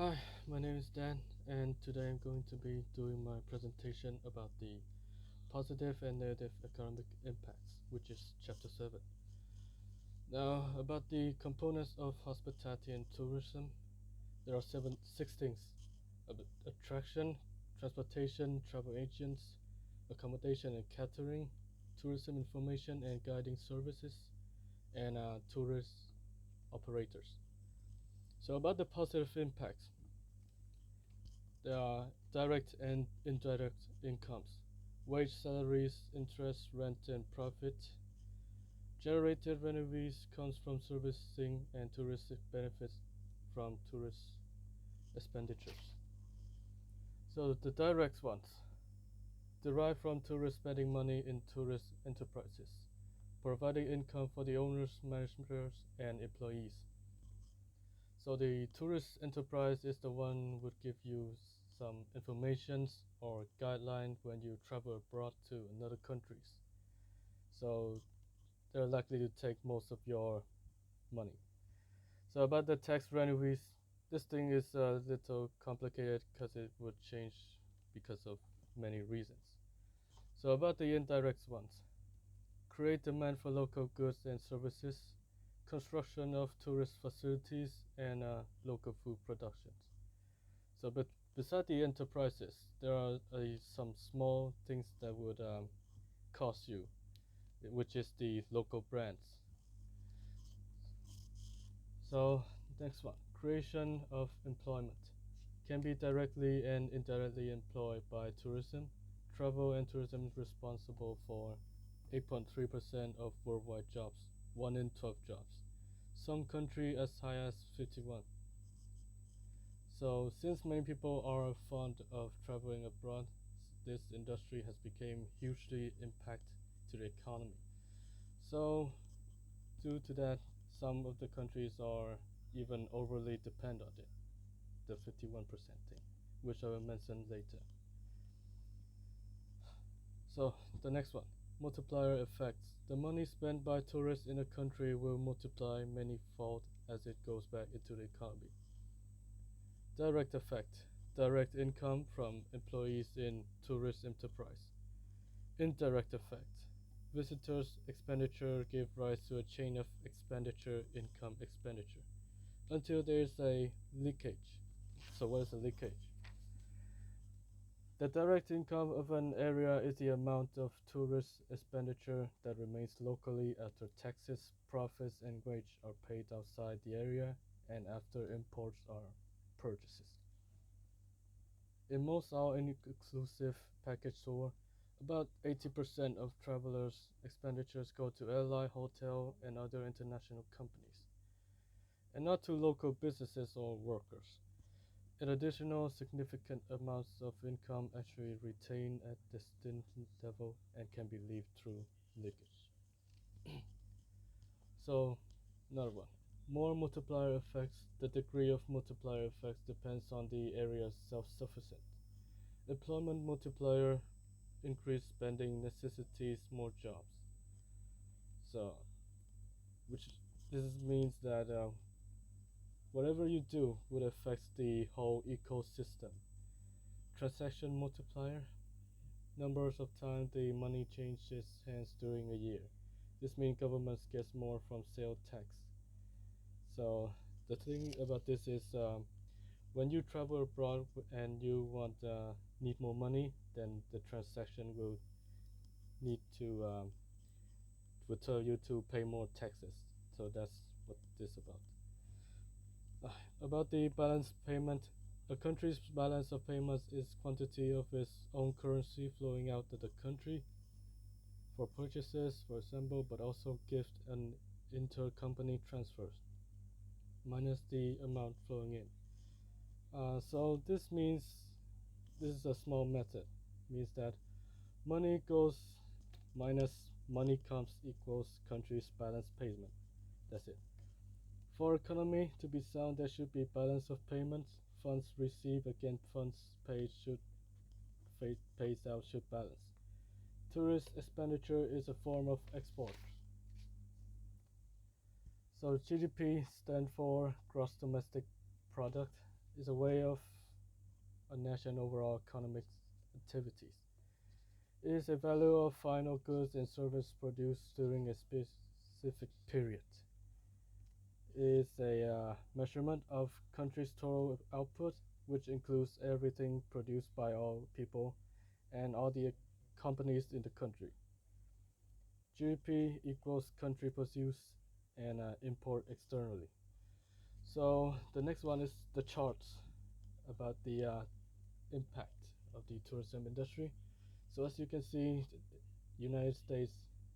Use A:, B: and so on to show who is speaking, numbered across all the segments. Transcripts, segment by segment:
A: Hi, my name is Dan, and today I'm going to be doing my presentation about the positive and negative economic impacts, which is chapter 7. Now, about the components of hospitality and tourism, there are six things: attraction, transportation, travel agents, accommodation and catering, tourism information and guiding services, and tourist operators. So, about the positive impacts, there are direct and indirect incomes, wage, salaries, interest, rent, and profit. Generated revenues comes from servicing and touristic benefits from tourist expenditures. So the direct ones derive from tourists spending money in tourist enterprises, providing income for the owners, managers, and employees. So the tourist enterprise is the one would give you some informations or guideline when you travel abroad to another countries. So they're likely to take most of your money. So about the tax revenues, this thing is a little complicated because it would change because of many reasons. So about the indirect ones, create demand for local goods and services, construction of tourist facilities, and local food productions. So, but beside the enterprises, there are some small things that would cost you, which is the local brands. So, next one, creation of employment can be directly and indirectly employed by tourism. Travel and tourism is responsible for 8.3% of worldwide jobs, 1 in 12 jobs. Some country as high as 51. So, since many people are fond of traveling abroad, this industry has become hugely impact to the economy. So, due to that, some of the countries are even overly dependent on it, the 51% thing, which I will mention later. So, the next one, multiplier effects. The money spent by tourists in a country will multiply many-fold as it goes back into the economy. Direct effect, direct income from employees in tourist enterprise. Indirect effect, visitors expenditure give rise to a chain of expenditure, income, expenditure, until there is a leakage. So what is a leakage? The direct income of an area is the amount of tourist expenditure that remains locally after taxes, profits, and wage are paid outside the area and after imports are purchases. In most all-inclusive package tour, about 80% of travelers' expenditures go to airline, hotel, and other international companies, and not to local businesses or workers. In addition, significant amounts of income actually retain at destination level and can be leaked through leakage. So, another one. More multiplier effects. The degree of multiplier effects depends on the area's self-sufficient. Employment multiplier, increased spending necessitates more jobs. So, which this means that whatever you do would affect the whole ecosystem. Transaction multiplier, numbers of times the money changes hands during a year. This means governments gets more from sale tax. So the thing about this is when you travel abroad and you want need more money, then the transaction need to will tell you to pay more taxes. So that's what this is about. About the balance payment, a country's balance of payments is quantity of its own currency flowing out of the country for purchases, for example, but also gift and intercompany transfers, minus the amount flowing in. So this means this is a small method. Means that money goes minus money comes equals country's balance payment. That's it. For economy to be sound, there should be balance of payments. Funds received against funds paid should pays out should balance. Tourist expenditure is a form of export. So GDP stands for gross domestic product. is a way of a national overall economic activities. It is a value of final goods and service produced during a specific period. It is a measurement of country's total output, which includes everything produced by all people and all the companies in the country. GDP equals country produce and import externally. So the next one is the charts about the impact of the tourism industry. So as you can see, United States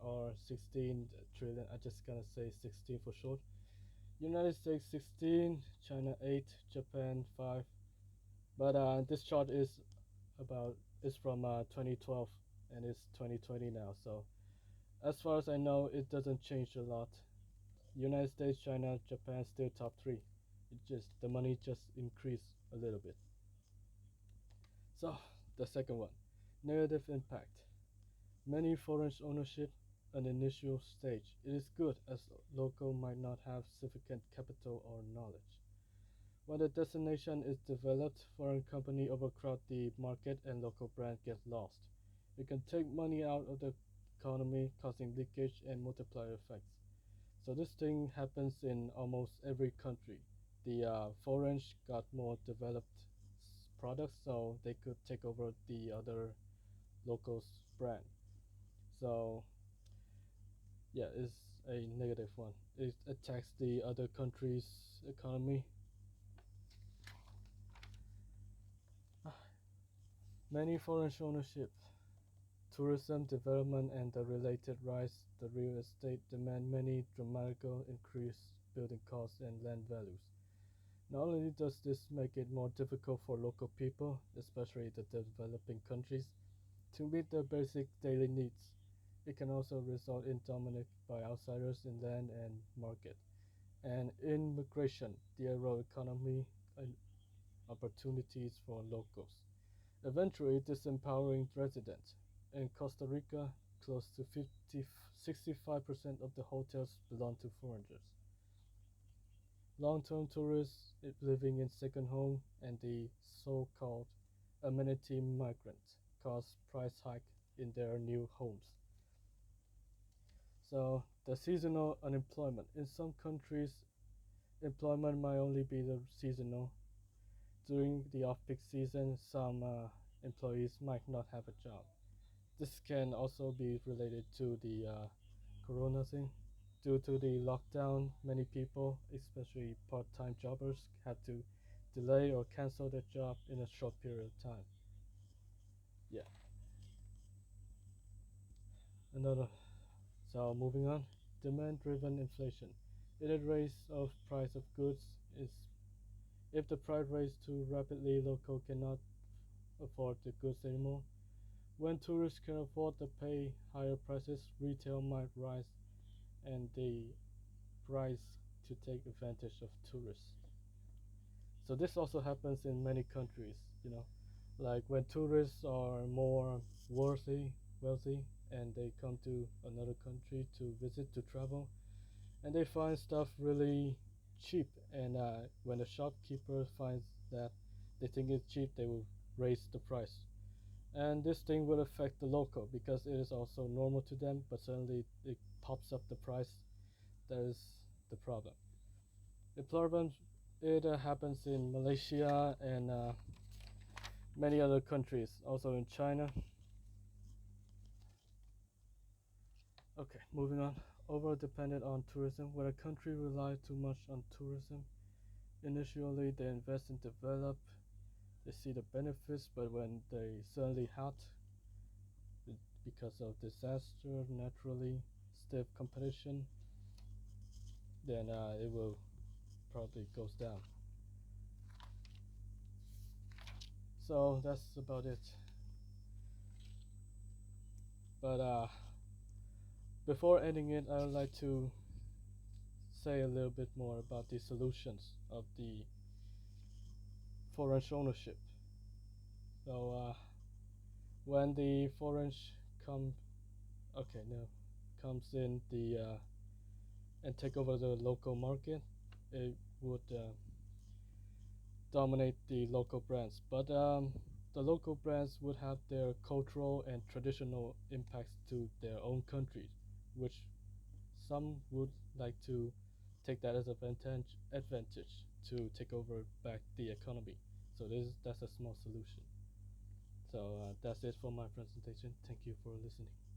A: are 16 trillion. I just gonna say 16 for short. United States 16, China 8, Japan 5. But this chart is from 2012 and it's 2020 now. So as far as I know, it doesn't change a lot. United States, China, Japan still top three. The money just increased a little bit. So the second one, negative impact. Many foreign ownership an initial stage. It is good as local might not have sufficient capital or knowledge. When the destination is developed, foreign company overcrowd the market and local brand get lost. It can take money out of the economy, causing leakage and multiplier effects. So this thing happens in almost every country. The foreign got more developed products, so they could take over the other locals brand. So yeah, it's a negative one. It attacks the other country's economy. Many foreign ownership, tourism development, and the related rise the real estate demand many dramatical increase building costs and land values. Not only does this make it more difficult for local people, especially the developing countries, to meet their basic daily needs, it can also result in domination by outsiders in land and market, and immigration, the erode economy and opportunities for locals, eventually disempowering residents. In Costa Rica, close to 65% of the hotels belong to foreigners. Long-term tourists living in second home and the so-called amenity migrants cause price hike in their new homes. So the seasonal unemployment. In some countries, employment might only be the seasonal. During the off-peak season, some employees might not have a job. This can also be related to the corona thing. Due to the lockdown, many people, especially part-time jobbers, had to delay or cancel their job in a short period of time. Yeah, another. So moving on, demand-driven inflation. It is raise of price of goods is if the price raises too rapidly, local cannot afford the goods anymore. When tourists can afford to pay higher prices, retail might rise and the price to take advantage of tourists. So this also happens in many countries, you know, like when tourists are more wealthy, and they come to another country to visit, to travel, and they find stuff really cheap. And when the shopkeeper finds that they think it's cheap, they will raise the price. And this thing will affect the local because it is also normal to them, but suddenly it pops up the price. That is the problem. The problem it happens in Malaysia and many other countries, also in China. Okay, moving on. Over dependent on tourism. When a country relies too much on tourism, initially they invest and develop, they see the benefits, but when they suddenly halt because of disaster, naturally, stiff competition, then it will probably goes down. So that's about it. But before ending it, I would like to say a little bit more about the solutions of the foreign ownership. So when the foreign come, okay, no, comes in the and take over the local market, it would dominate the local brands, but the local brands would have their cultural and traditional impacts to their own countries, which some would like to take that as advantage to take over back the economy. So that's a small solution. So that's it for my presentation. Thank you for listening.